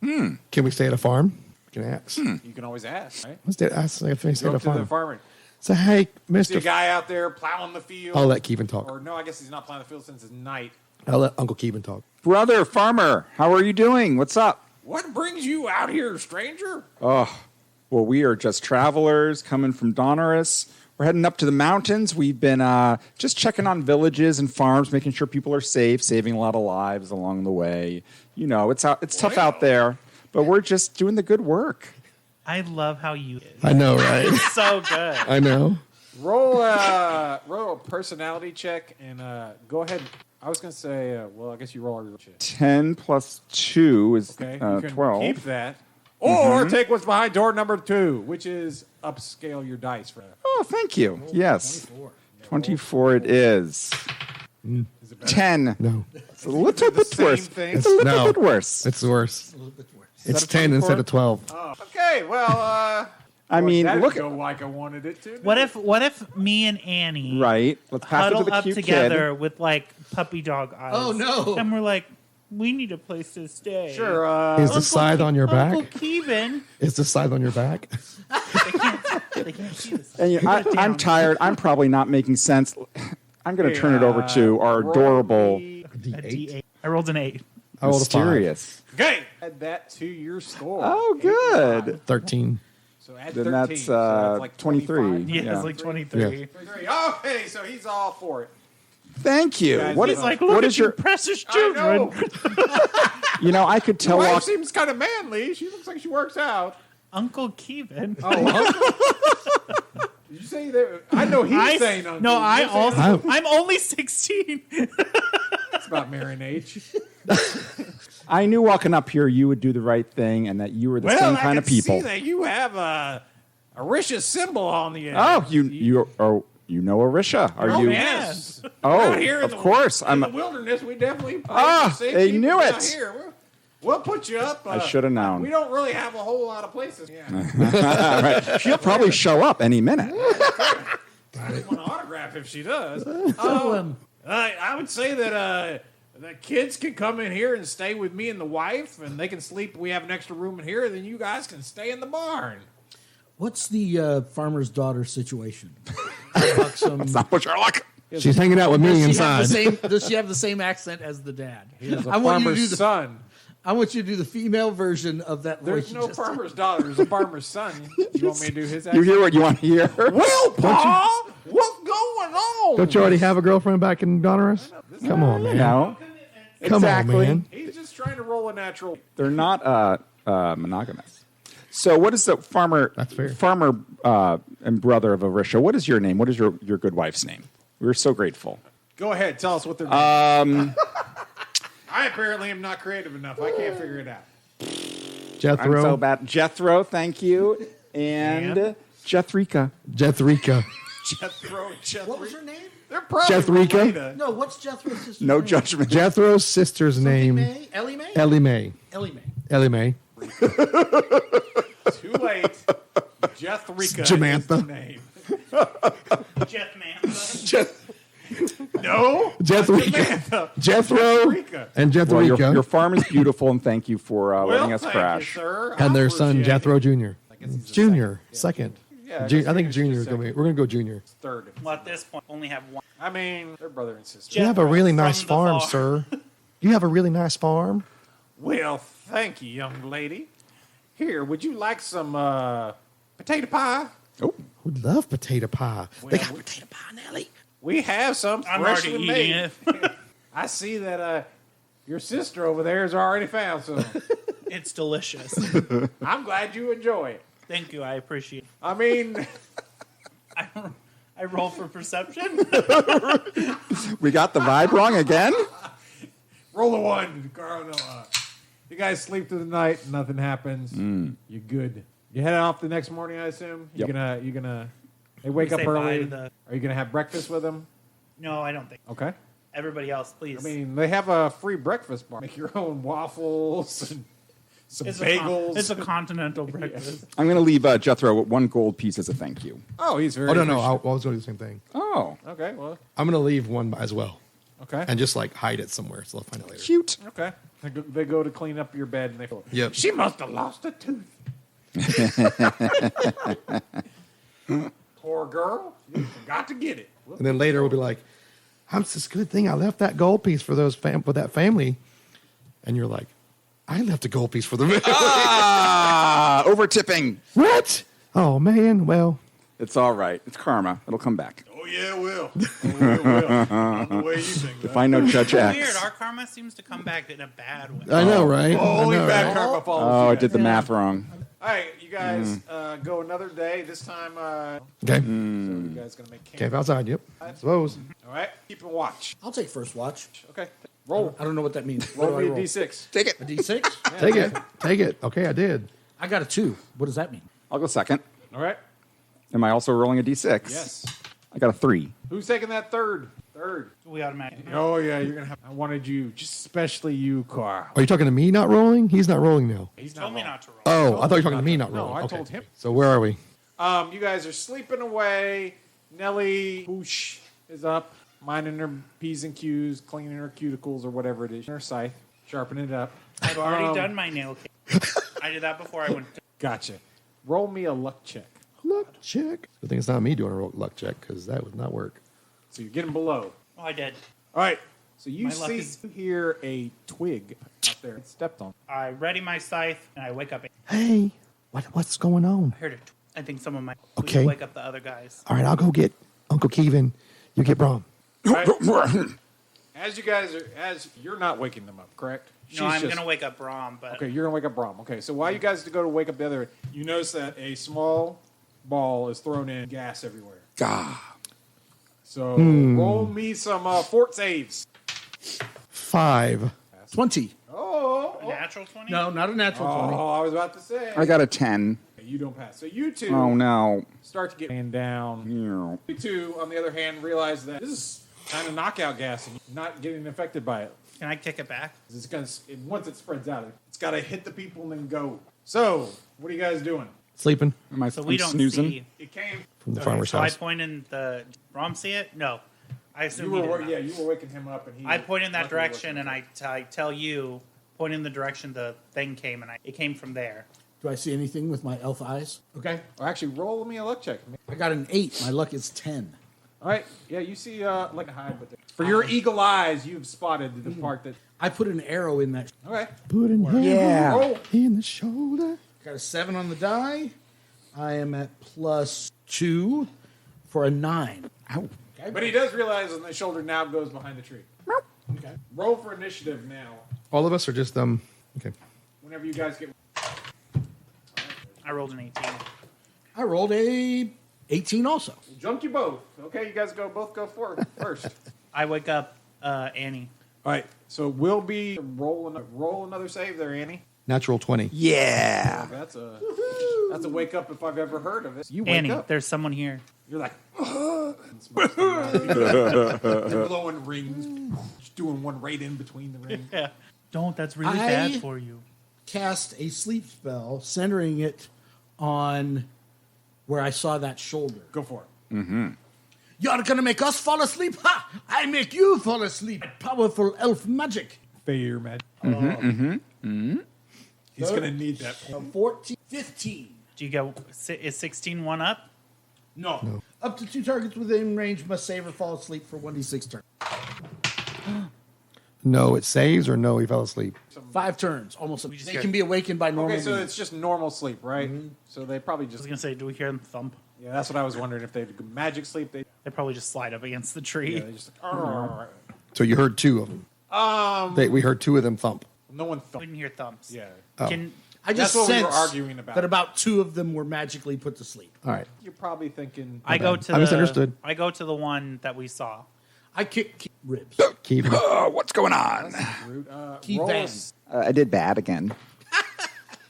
Can we stay at a farm? Can I ask? You can always ask, right? Let's stay, ask if we stay Go at a up to the farm. farmer. So hey, See a Mister, guy out there plowing the field. I'll let Keevan talk. Or no, I guess he's not plowing the field since it's night. I'll let Uncle Keevan talk. Brother, farmer, how are you doing? What's up? What brings you out here, stranger? Oh, well, we are just travelers coming from Donruss. We're heading up to the mountains. We've been just checking on villages and farms, making sure people are safe, saving a lot of lives along the way. You know, it's tough out there, but we're just doing the good work. I love how you. I know, right? So good. I know. Roll a personality check and go ahead. I was going to say, well, I guess you roll your check. 10 plus 2 is Okay, you can 12. keep that. Or take what's behind door number 2, which is upscale your dice for that. Oh, thank you. Yes. 24 it is. Is it better? 10. No, It's a little bit same worse. thing? It's a little No. bit worse. it's worse. A little bit worse. It's that a 10 24? instead of 12. Oh, okay, well, I mean, that look. didn't go like I wanted it to. What if me and Annie Right. Let's pass it to huddle the up cute together with like puppy dog eyes? Oh, no. And we're like, we need a place to stay. Sure. Is the scythe on your back? Uncle Keevan. Is the scythe on your back? They can't see this. kid. And you know, Put it I'm down. tired. I'm probably not making sense. I'm going to turn it over to our roll adorable, me- A D8. I rolled an 8. I rolled a 5. mysterious. Okay. Add that to your score. Oh, 8 and good. 5. 13. So add Then 13. that's, so that's like 23. 25. Yeah, Yeah. it's like 23. Yeah. 23. Okay, so he's all for it. Thank you. Guys, What he's is, Like, look what at is your your? precious I children. know. You know, I could tell. Wife Walk, seems kind of manly. She looks like she works out. Uncle Keevan. Did you say that? I know he's saying uncle. No, I You're saying also. I'm only 16. it's about marrying age. I knew walking up here you would do the right thing and that you were the same kind of people. see that you have a Risha symbol on the end. Oh, you know Arisha? Are Oh, you? yes. Oh, Out here in of the- course. In the wilderness, we definitely. Ah, see they people knew down it. Here. We'll put you up. I should have known. We don't really have a whole lot of places. Yeah. She'll probably show up any minute. I want an autograph if she does. I would say that the kids can come in here and stay with me and the wife, and they can sleep. We have an extra room in here. Then you guys can stay in the barn. What's the farmer's daughter situation? Buxom. Not what Sherlock. She's hanging out with me Does she have inside. the same- does she have the same accent as the dad? He's a I want you to do farmer's the son. I want you to do the female version of that There's voice. no farmer's daughter. There's a farmer's son. You want me to do his You accent? hear what you want to hear? Well, Pa, what's going on? Don't you already have a girlfriend back in Donruss? Come on, man. No. Come Exactly. on, man. He's just trying to roll a natural. They're not monogamous. So what is the farmer? That's fair. Farmer and brother of Arisha. What is your name? What is your good wife's name? We're so grateful. Go ahead, tell us what they're doing. I apparently am not creative enough. I can't figure it out. Jethro. I'm so bad. Jethro, thank you, and Jethrika. Jethrica. Jethro. What was her name? They're probably Jethrica? related. No, what's Jethro's sister? No judgment. Jethro's sister's name. May? Ellie Mae? Ellie Mae. Ellie Mae. Ellie Mae. Too late. Jethrika Jamantha. is the name. Jeff Manza. No. Jethrica. Jethro Jethrica. and Well, Jethrica. your farm is beautiful, and thank you for letting us thank crash. You, sir. and their I son appreciate Jethro it. Jr. guess he's a Junior, second. Yeah, I think Junior is second. going to be. We're going to go Junior. Third. Well, at this point, only have one. I mean, they're brother and sister. You have a really Jethro nice from the farm, farm. sir. You have a really nice farm. Well, thank you, young lady. Here, would you like some potato pie? Oh, Would love potato pie. They got we- potato pie, Nelly. We have some I'm already freshly eating made. it. I see that your sister over there has already found some. It's delicious. I'm glad you enjoy it. Thank you. I appreciate it. I mean, I roll for perception. we got the vibe wrong again. roll a one, Carl. No, you guys sleep through the night. Nothing happens. You're good. You head off the next morning, I assume. Yep. You're gonna. They wake We up say bye early. to the- Are you gonna have breakfast with them? No, I don't think. Okay. Everybody else, please. I mean, they have a free breakfast bar. Make your own waffles and some bagels. It's a continental breakfast. I'm going to leave Jethro with 1 gold piece as a thank you. Oh, he's very. Oh, no. I appreciative. was going to do the same thing. Oh, Okay. Well. I'm going to leave one as well Okay. and just like hide it somewhere so they'll find it later. cute. Okay. They go to clean up your bed and they go, Yep. She must have lost a tooth. Poor girl. You forgot to get it. And then later we'll be like, it's this good thing I left that gold piece for for that family. And you're like, I left a gold piece for the family. Ah, over tipping. What? Oh, man. Well, It's all right. It's karma. It'll come back. Oh, yeah, it will. Oh, it will. Not the way you think. If I know Judge X. Weird. Our karma seems to come back in a bad way. I know, right? Only I know, bad right? karma follows Oh, you I did the guys. math wrong. All right, you guys go another day. This time, Okay. you guys going to make camp. Camp outside. Yep. I suppose. All right, keep and watch. I'll take first watch. Okay, roll. I don't know what that means. What Roll do I me a roll? D6. Take it. A D6? Take it. Take it. Okay, I did. I got a 2. What does that mean? I'll go second. All right. Am I also rolling a d6? Yes. I got a 3. Who's taking that third? Third. We automatically. Oh yeah, you're gonna have. I wanted you, just especially you, Carl. Are you talking to me not rolling? He's not rolling now. He's Told me wrong. not to roll. Oh, I thought you were talking to me not No, rolling. I Okay. told him. So where are we? You guys are sleeping away. Nellie Hoosh is up, minding her P's and Q's, cleaning her cuticles or whatever it is. Her scythe, sharpening it up. I've already done my nail kit. I did that before I went. Gotcha. Roll me a luck check. Luck check. Good thing it's not me doing a luck check because that would not work. So you're getting below. Oh, I did. All right. So you My luck see is- here a twig out there. It's stepped on. I ready my scythe and I wake up. Hey, what's going on? I heard it. I think someone might Okay. wake up the other guys. All right, I'll go get Uncle Kevin. You get Brom. All right. As you guys are, as you're not waking them up, correct? No, I'm just- gonna wake up Brahm, but Okay, you're gonna wake up Brom. Okay, so while you guys go to wake up the other, you notice that a small ball is thrown in, gas everywhere. Ah. So roll me some fort saves. 5. 20. Oh, a natural 20. No, not a natural 20. oh, I was about to say. I got a 10. You don't pass. So you two Oh, no. start to get ran down. Yeah. You two, on the other hand, realize that this is kind of knockout gas and you're not getting affected by it. Can I kick it back? It's gonna, once it spreads out, it's got to hit the people and then go. So, what are you guys doing? Sleeping Am I So we I'm don't snoozing? see. It came. from the Okay, farmer's so I house. point in the Brahm see it. No, I You assume he were, did not. yeah, you were waking him up, and he. I point in that luckily direction, wasn't. and I tell you, point in the direction the thing came, and it came from there. Do I see anything with my elf eyes? Okay. Or actually, roll me a luck check. I got an 8. My luck is 10. All right. Yeah, you see, like a hide, but for your eagle eyes, you've spotted the part that. I put an arrow in that. Okay. Put in Yeah. Roll. in the shoulder. Got a 7 on the die. I am at +2 for a 9. Ow. But he does realize on the shoulder now goes behind the tree. Okay. Roll for initiative now. All of us are just okay. Whenever you guys get. I rolled an 18. I rolled a 18 also. Junk you both. Okay, you guys both go first. I wake up Annie. All right, so we'll be roll another save there, Annie. Natural 20. Yeah. That's a wake up if I've ever heard of it. You wake Annie, up. there's someone here. You're like blowing rings, just doing one right in between the rings. Yeah. Don't. That's really I- bad for you. Cast a sleep spell, centering it on where I saw that shoulder. Go for it. You're gonna make us fall asleep? Ha! I make you fall asleep. Powerful elf magic. Fair magic. He's gonna need that. 14, 15. Do you go? Is 16 one up? No. Up to 2 targets within range must save or fall asleep for 1d6 turns. No, it saves, or no, he fell asleep. 5 turns. Almost. just They get- can be awakened by normal Okay, so means. it's just normal sleep, right? So they probably I was just gonna say, do we hear them thump? yeah. That's what I was wondering if they magic sleep. They Probably just slide up against the tree. yeah, they just like, So you heard 2 of them. We heard 2 of them thump. no one We thought. didn't hear thumps. Yeah, Can I just That's what we were sensed arguing about. that about 2 of them were magically put to sleep. All right. you're probably thinking. I go to I the? misunderstood. I go to the one that we saw. I kick ribs. Keep What's going on? Rude. Keep Roll Van. I did bad again.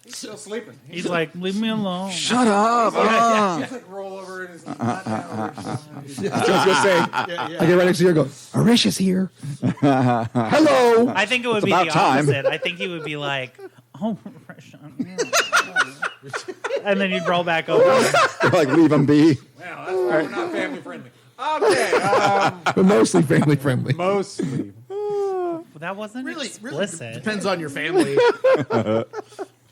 He's still sleeping. He's like, leave me alone. Shut up. He's like roll over in his not down or something. I was going to say, I get right next to you and go, Arisha's here. Hello. I think it would be about the time. opposite. I think he would be like, oh, and then you'd roll back over. Like, leave him be. Wow, that's why we're not family friendly. Okay, But mostly family friendly. mostly. That wasn't Really explicit. depends on your family.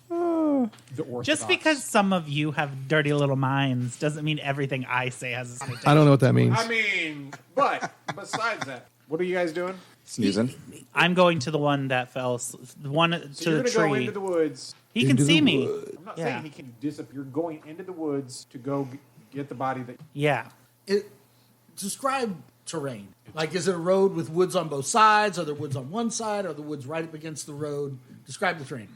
The orthodox. Just because some of you have dirty little minds doesn't mean everything I say has a connotation. I don't know what that means. I mean, but besides that, what are you guys doing? Sneezing. I'm going to the one that fell, the one So to you're the gonna go tree. into the woods. He can Into see the me. I'm not Yeah. saying he can disappear. You're going into the woods to go get the body that. Yeah. Describe terrain. Like, is it a road with woods on both sides? Are there woods on one side? Are the woods right up against the road? Describe the terrain.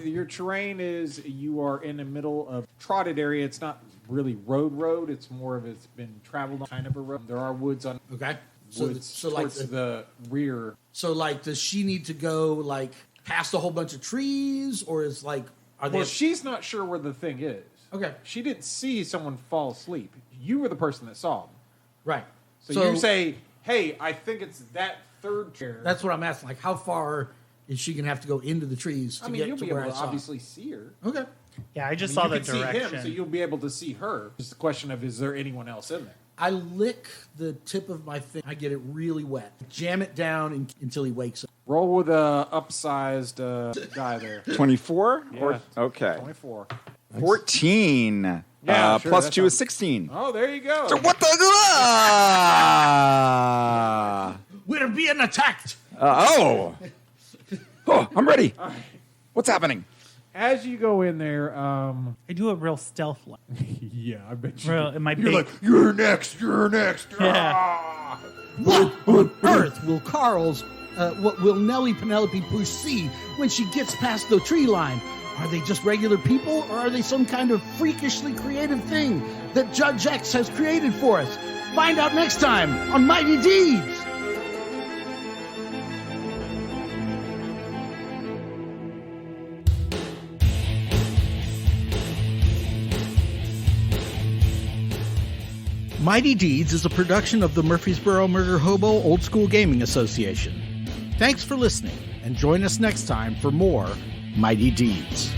Your terrain is you are in the middle of trotted area. It's not really road. It's more of it's been traveled on kind of a road. There are woods on Okay. woods like towards the rear. So, like, does she need to go, like, past a whole bunch of trees? Or is, like, are they... Well, she's not sure where the thing is. Okay. She didn't see someone fall asleep. You were the person that saw him. Right. So you say, hey, I think it's that third chair. That's what I'm asking. Like, how far is she going to have to go into the trees to I mean, get you'll to be where able I to saw her? obviously see her. Okay. Yeah, I just I saw mean, the you can direction. see him, so you'll be able to see her. It's the question of, is there anyone else in there? I lick the tip of my finger. I get it really wet. Jam it down until he wakes up. Roll with a upsized die there. 24? Yeah. Okay. 24. 14. Yeah, sure, plus that 2 is sounds- 16. Oh, there you go. So what the... We're being attacked. Oh, I'm ready. What's happening? As you go in there, I do it real stealth like. yeah, I bet you. Real, in my You're big, like, you're next. You're next. Yeah. Ah. What on earth will what will Nellie Penelope Bush see when she gets past the tree line? Are they just regular people, or are they some kind of freakishly creative thing that Judge X has created for us? Find out next time on Mighty Deeds. Mighty Deeds is a production of the Murfreesboro Murder Hobo Old School Gaming Association. Thanks for listening, and join us next time for more Mighty Deeds.